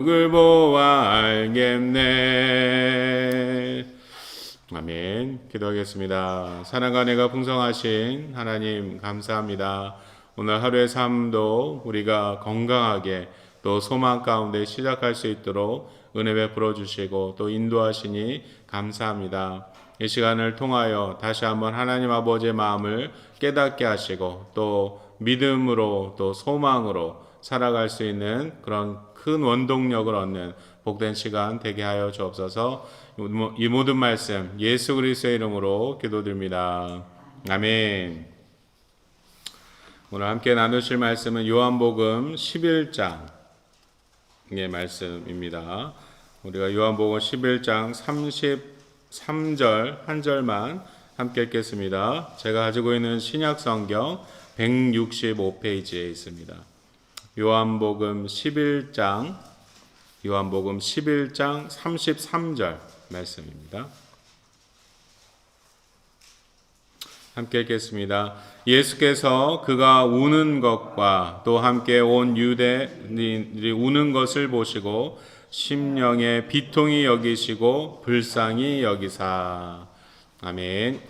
을 보아 알겠네. 아멘. 기도하겠습니다. 사랑과 은혜가 풍성하신 하나님 감사합니다. 오늘 하루의 삶도 우리가 건강하게 또 소망 가운데 시작할 수 있도록 은혜 베풀어 주시고 또 인도하시니 감사합니다. 이 시간을 통하여 다시 한번 하나님 아버지의 마음을 깨닫게 하시고 또 믿음으로 또 소망으로 살아갈 수 있는 그런 큰 원동력을 얻는 복된 시간 되게 하여 주옵소서. 이 모든 말씀 예수 그리스도의 이름으로 기도드립니다. 아멘. 오늘 함께 나누실 말씀은 요한복음 11장의 말씀입니다. 우리가 요한복음 11장 33절 한 절만 함께 읽겠습니다. 제가 가지고 있는 신약성경 165페이지에 있습니다. 요한복음 11장 33절 말씀입니다. 함께 읽겠습니다. 예수께서 그가 우는 것과 또 함께 온 유대인들이 우는 것을 보시고 심령에 비통히 여기시고 불쌍히 여기사. 아멘.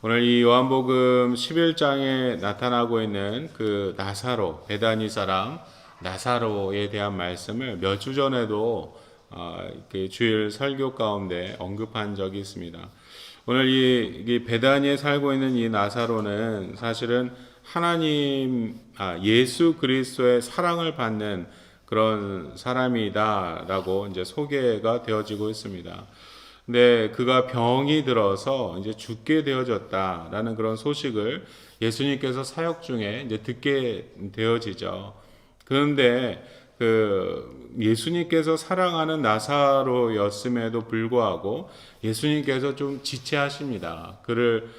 오늘 이 요한복음 11장에 나타나고 있는 그 나사로, 베다니 사람 나사로에 대한 말씀을 몇 주 전에도 주일 설교 가운데 언급한 적이 있습니다. 오늘 이 베다니에 살고 있는 이 나사로는 사실은 하나님, 예수 그리스도의 사랑을 받는 그런 사람이다라고 이제 소개가 되어지고 있습니다. 근데 그가 병이 들어서 이제 죽게 되어졌다라는 그런 소식을 예수님께서 사역 중에 이제 듣게 되어지죠. 그런데 예수님께서 사랑하는 나사로였음에도 불구하고 예수님께서 좀 지체하십니다. 그를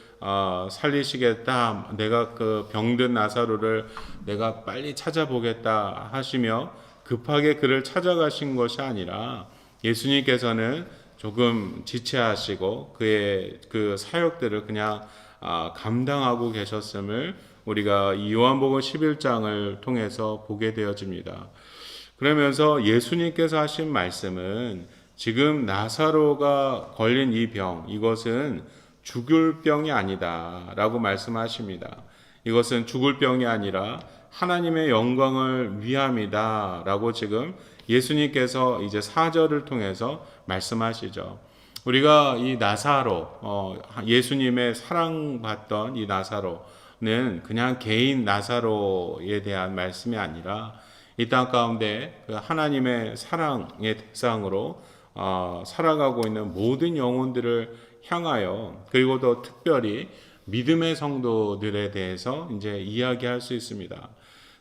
살리시겠다. 내가 그 병든 나사로를 내가 빨리 찾아보겠다 하시며 급하게 그를 찾아가신 것이 아니라 예수님께서는 조금 지체하시고 그의 그 사역들을 그냥 감당하고 계셨음을 우리가 이 요한복음 11장을 통해서 보게 되어집니다. 그러면서 예수님께서 하신 말씀은 지금 나사로가 걸린 이 병, 이것은 죽을 병이 아니다라고 말씀하십니다. 이것은 죽을 병이 아니라 하나님의 영광을 위함이다라고 지금 예수님께서 이제 사절을 통해서 말씀하시죠. 우리가 이 나사로, 예수님의 사랑받던 이 나사로는 그냥 개인 나사로에 대한 말씀이 아니라 이 땅 가운데 하나님의 사랑의 대상으로 살아가고 있는 모든 영혼들을 향하여, 그리고 더 특별히 믿음의 성도들에 대해서 이제 이야기할 수 있습니다.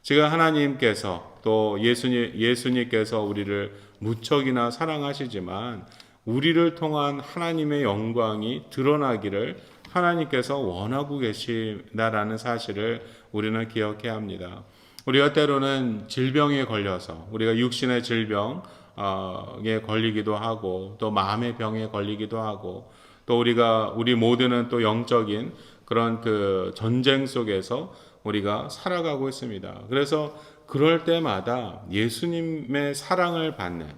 지금 하나님께서 또 예수님께서 우리를 무척이나 사랑하시지만 우리를 통한 하나님의 영광이 드러나기를 하나님께서 원하고 계시다라는 사실을 우리는 기억해야 합니다. 우리가 때로는 질병에 걸려서 우리가 육신의 질병에 걸리기도 하고 또 마음의 병에 걸리기도 하고 또 우리 모두는 또 영적인 그런 그 전쟁 속에서 우리가 살아가고 있습니다. 그래서 그럴 때마다 예수님의 사랑을 받는,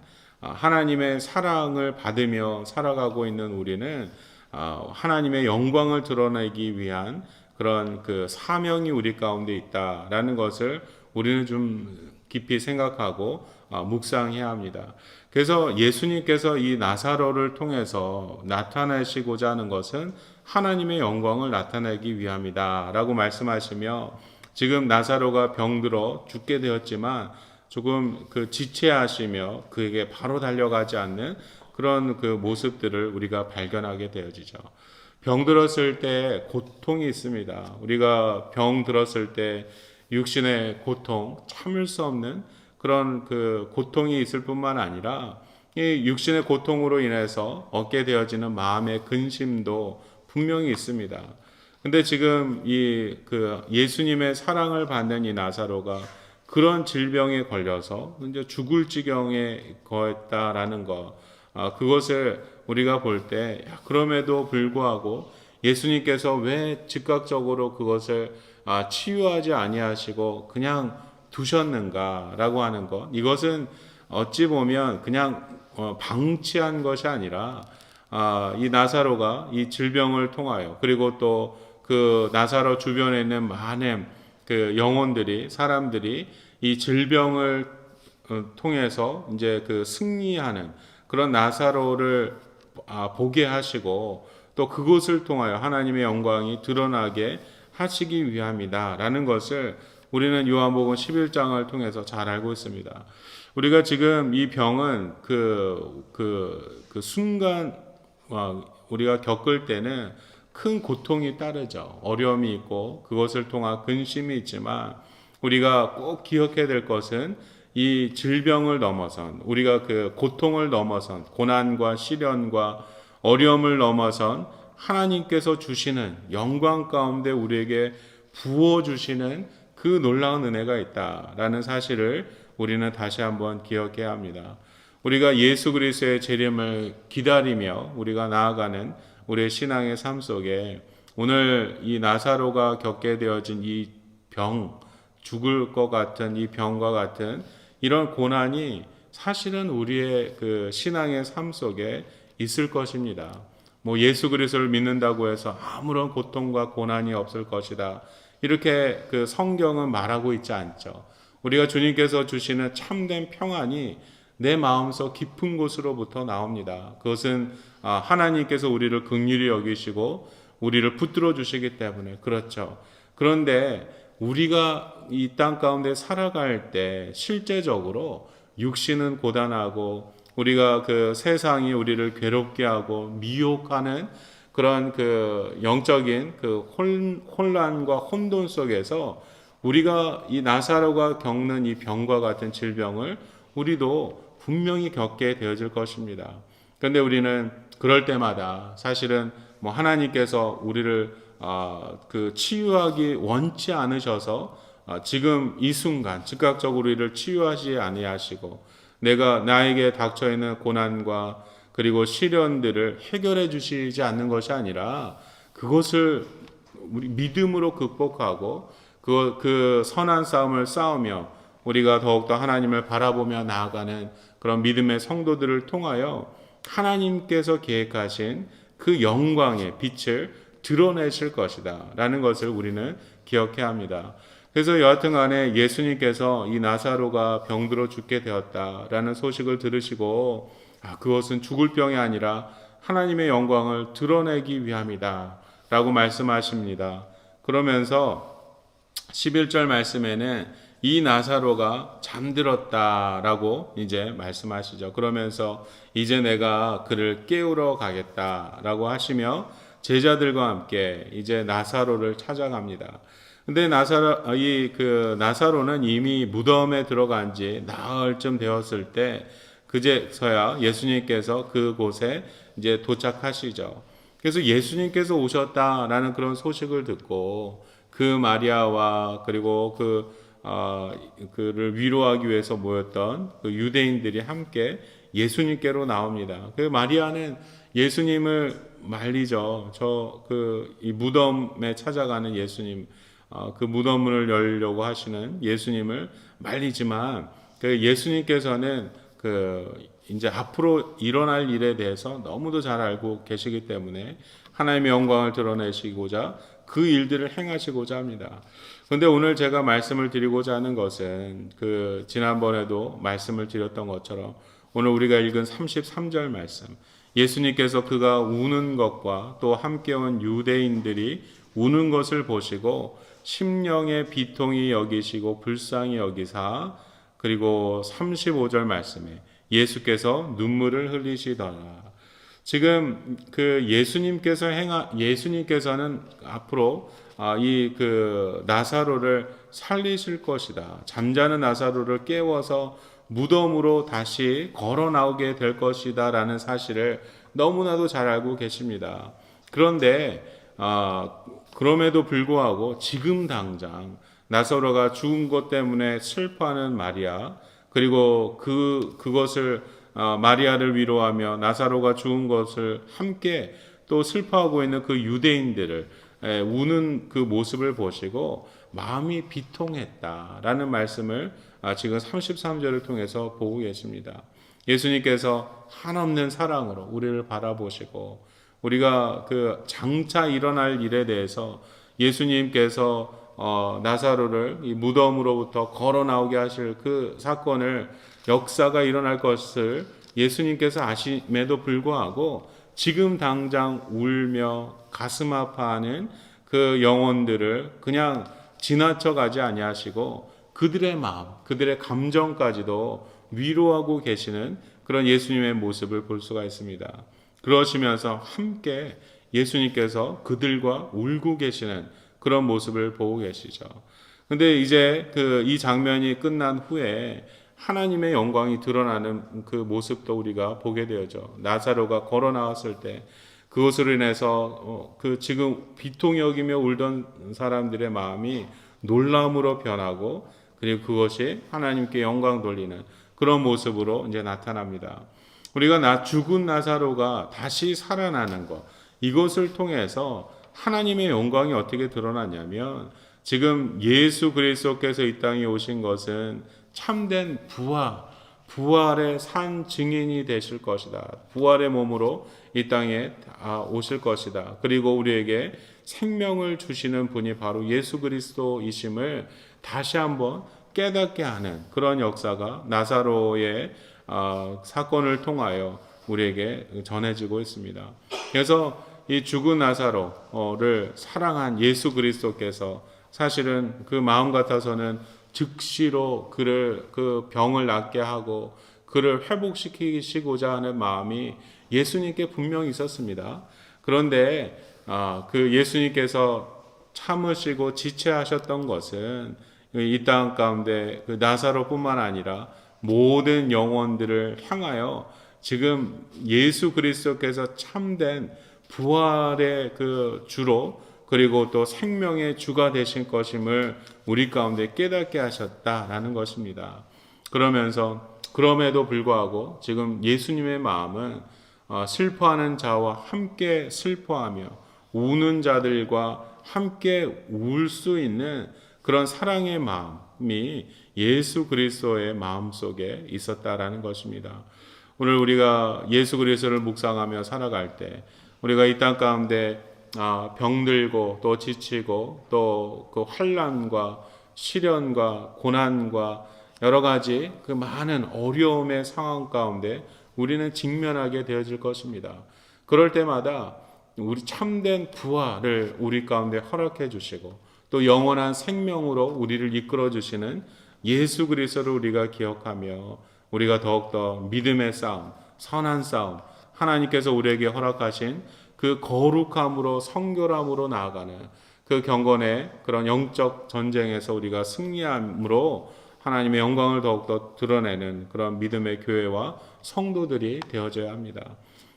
하나님의 사랑을 받으며 살아가고 있는 우리는 하나님의 영광을 드러내기 위한 그런 그 사명이 우리 가운데 있다라는 것을 우리는 좀 깊이 생각하고 묵상해야 합니다. 그래서 예수님께서 이 나사로를 통해서 나타내시고자 하는 것은 하나님의 영광을 나타내기 위함이다라고 말씀하시며, 지금 나사로가 병들어 죽게 되었지만 조금 그 지체하시며 그에게 바로 달려가지 않는 그런 그 모습들을 우리가 발견하게 되어지죠. 병 들었을 때 고통이 있습니다. 우리가 병 들었을 때 육신의 고통, 참을 수 없는 그런 그 고통이 있을 뿐만 아니라 이 육신의 고통으로 인해서 얻게 되어지는 마음의 근심도 분명히 있습니다. 근데 지금 예수님의 사랑을 받는 이 나사로가 그런 질병에 걸려서 이제 죽을 지경에 거했다라는 것, 그것을 우리가 볼 때 그럼에도 불구하고 예수님께서 왜 즉각적으로 그것을 치유하지 아니하시고 그냥 두셨는가라고 하는 것, 이것은 어찌 보면 그냥 방치한 것이 아니라 이 나사로가 이 질병을 통하여, 그리고 또 그 나사로 주변에 있는 많은 그 영혼들이, 사람들이 이 질병을 통해서 이제 그 승리하는 그런 나사로를 보게 하시고, 또 그것을 통하여 하나님의 영광이 드러나게 하시기 위함이다라는 것을 우리는 요한복음 11장을 통해서 잘 알고 있습니다. 우리가 지금 이 병은 그 순간 우리가 겪을 때는 큰 고통이 따르죠. 어려움이 있고 그것을 통한 근심이 있지만, 우리가 꼭 기억해야 될 것은 이 질병을 넘어선, 우리가 그 고통을 넘어선, 고난과 시련과 어려움을 넘어선 하나님께서 주시는 영광 가운데 우리에게 부어주시는 그 놀라운 은혜가 있다라는 사실을 우리는 다시 한번 기억해야 합니다. 우리가 예수 그리스도의 재림을 기다리며 우리가 나아가는 우리의 신앙의 삶 속에 오늘 이 나사로가 겪게 되어진 이 병, 죽을 것 같은 이 병과 같은 이런 고난이 사실은 우리의 그 신앙의 삶 속에 있을 것입니다. 뭐 예수 그리스도를 믿는다고 해서 아무런 고통과 고난이 없을 것이다, 이렇게 그 성경은 말하고 있지 않죠. 우리가 주님께서 주시는 참된 평안이 내 마음속 깊은 곳으로부터 나옵니다. 그것은 하나님께서 우리를 긍휼히 여기시고 우리를 붙들어 주시기 때문에 그렇죠. 그런데 우리가 이 땅 가운데 살아갈 때 실제적으로 육신은 고단하고, 우리가 그 세상이 우리를 괴롭게 하고 미혹하는 그런 그 영적인 그 혼란과 혼돈 속에서 우리가 이 나사로가 겪는 이 병과 같은 질병을 우리도 분명히 겪게 되어질 것입니다. 그런데 우리는 그럴 때마다 사실은 뭐 하나님께서 우리를 그 치유하기 원치 않으셔서 지금 이 순간 즉각적으로 우리를 치유하지 아니하시고, 내가 나에게 닥쳐 있는 고난과 그리고 시련들을 해결해 주시지 않는 것이 아니라 그것을 우리 믿음으로 극복하고 그 선한 싸움을 싸우며 우리가 더욱더 하나님을 바라보며 나아가는 그런 믿음의 성도들을 통하여 하나님께서 계획하신 그 영광의 빛을 드러내실 것이다 라는 것을 우리는 기억해야 합니다. 그래서 여하튼 간에 예수님께서 이 나사로가 병들어 죽게 되었다라는 소식을 들으시고 그것은 죽을 병이 아니라 하나님의 영광을 드러내기 위함이다 라고 말씀하십니다. 그러면서 11절 말씀에는 이 나사로가 잠들었다라고 이제 말씀하시죠. 그러면서 이제 내가 그를 깨우러 가겠다라고 하시며 제자들과 함께 이제 나사로를 찾아갑니다. 근데 나사로는 이미 무덤에 들어간 지 나흘쯤 되었을 때 그제서야 예수님께서 그곳에 이제 도착하시죠. 그래서 예수님께서 오셨다라는 그런 소식을 듣고 그 마리아와 그리고 그를 위로하기 위해서 모였던 그 유대인들이 함께 예수님께로 나옵니다. 그 마리아는 예수님을 말리죠. 이 무덤에 찾아가는 예수님, 그 무덤문을 열려고 하시는 예수님을 말리지만 그 예수님께서는 이제 앞으로 일어날 일에 대해서 너무도 잘 알고 계시기 때문에 하나님의 영광을 드러내시고자 그 일들을 행하시고자 합니다. 그런데 오늘 제가 말씀을 드리고자 하는 것은 지난번에도 말씀을 드렸던 것처럼 오늘 우리가 읽은 33절 말씀, 예수님께서 그가 우는 것과 또 함께 온 유대인들이 우는 것을 보시고 심령의 비통이 여기시고 불쌍히 여기사, 그리고 35절 말씀에 예수께서 눈물을 흘리시더라. 지금 예수님께서는 앞으로 나사로를 살리실 것이다. 잠자는 나사로를 깨워서 무덤으로 다시 걸어 나오게 될 것이다 라는 사실을 너무나도 잘 알고 계십니다. 그런데 그럼에도 불구하고 지금 당장 나사로가 죽은 것 때문에 슬퍼하는 마리아, 그리고 그것을 마리아를 위로하며 나사로가 죽은 것을 함께 또 슬퍼하고 있는 그 유대인들을 우는 그 모습을 보시고 마음이 비통했다라는 말씀을 지금 33절을 통해서 보고 계십니다. 예수님께서 한없는 사랑으로 우리를 바라보시고 우리가 그 장차 일어날 일에 대해서 예수님께서 나사로를 이 무덤으로부터 걸어 나오게 하실 그 사건을 역사가 일어날 것을 예수님께서 아심에도 불구하고 지금 당장 울며 가슴 아파하는 그 영혼들을 그냥 지나쳐 가지 아니하시고 그들의 마음, 그들의 감정까지도 위로하고 계시는 그런 예수님의 모습을 볼 수가 있습니다. 그러시면서 함께 예수님께서 그들과 울고 계시는 그런 모습을 보고 계시죠. 근데 이제 이 장면이 끝난 후에 하나님의 영광이 드러나는 그 모습도 우리가 보게 되죠. 나사로가 걸어 나왔을 때 그것으로 인해서 그 지금 비통 여기며 울던 사람들의 마음이 놀람으로 변하고 그리고 그것이 하나님께 영광 돌리는 그런 모습으로 이제 나타납니다. 우리가 죽은 나사로가 다시 살아나는 것, 이것을 통해서 하나님의 영광이 어떻게 드러나냐면 지금 예수 그리스도께서 이 땅에 오신 것은 참된 부활의 산 증인이 되실 것이다. 부활의 몸으로 이 땅에 오실 것이다. 그리고 우리에게 생명을 주시는 분이 바로 예수 그리스도이심을 다시 한번 깨닫게 하는 그런 역사가 나사로의 사건을 통하여 우리에게 전해지고 있습니다. 그래서 이 죽은 나사로를 사랑한 예수 그리스도께서 사실은 그 마음 같아서는 즉시로 그를 그 병을 낫게 하고 그를 회복시키시고자 하는 마음이 예수님께 분명히 있었습니다. 그런데 그 예수님께서 참으시고 지체하셨던 것은 이 땅 가운데 그 나사로뿐만 아니라 모든 영혼들을 향하여 지금 예수 그리스도께서 참된 부활의 그 주로 그리고 또 생명의 주가 되신 것임을 우리 가운데 깨닫게 하셨다라는 것입니다. 그러면서 그럼에도 불구하고 지금 예수님의 마음은 슬퍼하는 자와 함께 슬퍼하며 우는 자들과 함께 울 수 있는 그런 사랑의 마음이 예수 그리스도의 마음 속에 있었다라는 것입니다. 오늘 우리가 예수 그리스도를 묵상하며 살아갈 때 우리가 이 땅 가운데 병들고 또 지치고 또 그 환난과 시련과 고난과 여러 가지 그 많은 어려움의 상황 가운데 우리는 직면하게 되어질 것입니다. 그럴 때마다 우리 참된 부활을 우리 가운데 허락해 주시고 또 영원한 생명으로 우리를 이끌어 주시는 예수 그리스도를 우리가 기억하며 우리가 더욱더 믿음의 싸움, 선한 싸움, 하나님께서 우리에게 허락하신 그 거룩함으로 성결함으로 나아가는 그 경건의 그런 영적 전쟁에서 우리가 승리함으로 하나님의 영광을 더욱더 드러내는 그런 믿음의 교회와 성도들이 되어져야 합니다.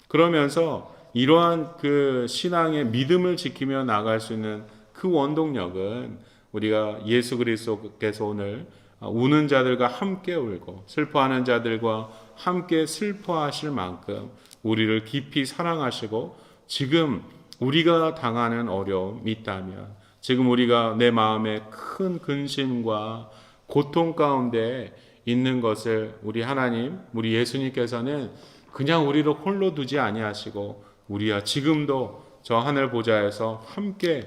그러면서 이러한 그 신앙의 믿음을 지키며 나갈 수 있는 그 원동력은 우리가 예수 그리스도께서 오늘 우는 자들과 함께 울고 슬퍼하는 자들과 함께 슬퍼하실 만큼 우리를 깊이 사랑하시고 지금 우리가 당하는 어려움이 있다면 지금 우리가 내 마음에 큰 근심과 고통 가운데 있는 것을 우리 하나님, 우리 예수님께서는 그냥 우리를 홀로 두지 아니하시고 우리와 지금도 저 하늘 보좌에서 함께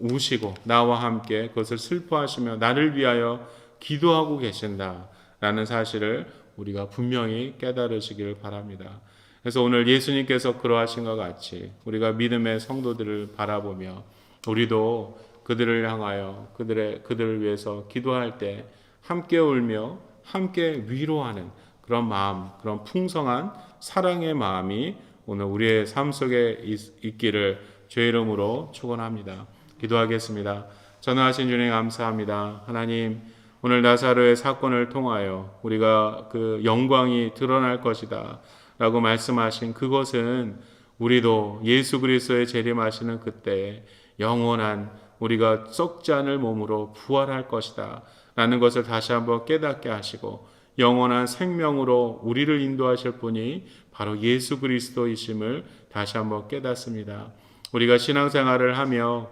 우시고 나와 함께 그것을 슬퍼하시며 나를 위하여 기도하고 계신다라는 사실을 우리가 분명히 깨달으시기를 바랍니다. 그래서 오늘 예수님께서 그러하신 것 같이 우리가 믿음의 성도들을 바라보며 우리도 그들을 향하여 그들을 위해서 기도할 때 함께 울며 함께 위로하는 그런 마음, 그런 풍성한 사랑의 마음이 오늘 우리의 삶 속에 있기를 주의 이름으로 축원합니다. 기도하겠습니다. 전능하신 주님 감사합니다. 하나님, 오늘 나사로의 사건을 통하여 우리가 그 영광이 드러날 것이다 라고 말씀하신 그것은 우리도 예수 그리스도의 재림하시는 그때 영원한 우리가 썩지 않을 몸으로 부활할 것이다 라는 것을 다시 한번 깨닫게 하시고 영원한 생명으로 우리를 인도하실 분이 바로 예수 그리스도이심을 다시 한번 깨닫습니다. 우리가 신앙생활을 하며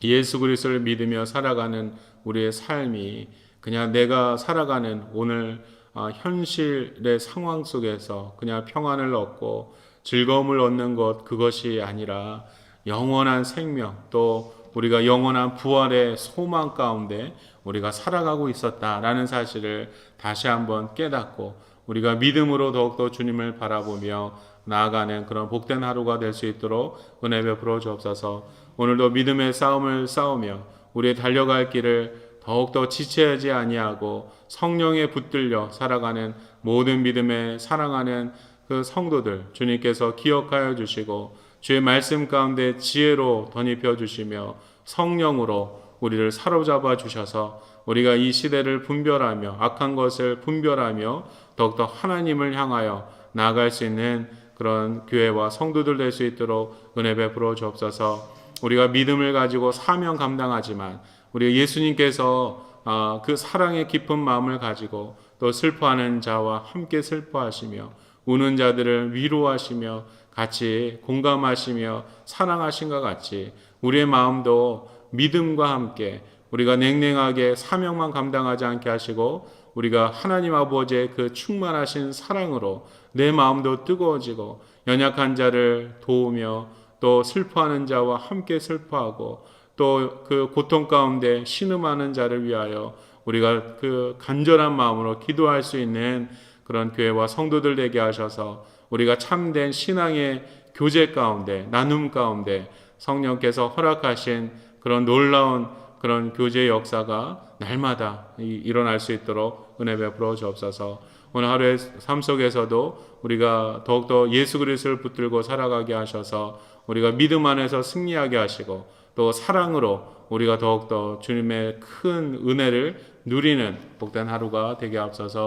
예수 그리스도를 믿으며 살아가는 우리의 삶이 그냥 내가 살아가는 오늘 현실의 상황 속에서 그냥 평안을 얻고 즐거움을 얻는 것, 그것이 아니라 영원한 생명, 또 우리가 영원한 부활의 소망 가운데 우리가 살아가고 있었다라는 사실을 다시 한번 깨닫고 우리가 믿음으로 더욱더 주님을 바라보며 나아가는 그런 복된 하루가 될 수 있도록 은혜 베풀어 주옵소서. 오늘도 믿음의 싸움을 싸우며 우리의 달려갈 길을 더욱더 지체하지 아니하고 성령에 붙들려 살아가는 모든 믿음에 사랑하는 그 성도들 주님께서 기억하여 주시고 주의 말씀 가운데 지혜로 덧입혀 주시며 성령으로 우리를 사로잡아 주셔서 우리가 이 시대를 분별하며 악한 것을 분별하며 더욱더 하나님을 향하여 나아갈 수 있는 그런 교회와 성도들 될 수 있도록 은혜 베풀어 주옵소서. 우리가 믿음을 가지고 사명 감당하지만 우리 예수님께서 그 사랑의 깊은 마음을 가지고 또 슬퍼하는 자와 함께 슬퍼하시며 우는 자들을 위로하시며 같이 공감하시며 사랑하신 것 같이 우리의 마음도 믿음과 함께 우리가 냉랭하게 사명만 감당하지 않게 하시고 우리가 하나님 아버지의 그 충만하신 사랑으로 내 마음도 뜨거워지고 연약한 자를 도우며 또 슬퍼하는 자와 함께 슬퍼하고 또 그 고통 가운데 신음하는 자를 위하여 우리가 그 간절한 마음으로 기도할 수 있는 그런 교회와 성도들 되게 하셔서 우리가 참된 신앙의 교제 가운데 나눔 가운데 성령께서 허락하신 그런 놀라운 그런 교제의 역사가 날마다 일어날 수 있도록 은혜 베풀어 주옵소서. 오늘 하루의 삶 속에서도 우리가 더욱더 예수 그리스도를 붙들고 살아가게 하셔서 우리가 믿음 안에서 승리하게 하시고 또 사랑으로 우리가 더욱더 주님의 큰 은혜를 누리는 복된 하루가 되게 하옵소서.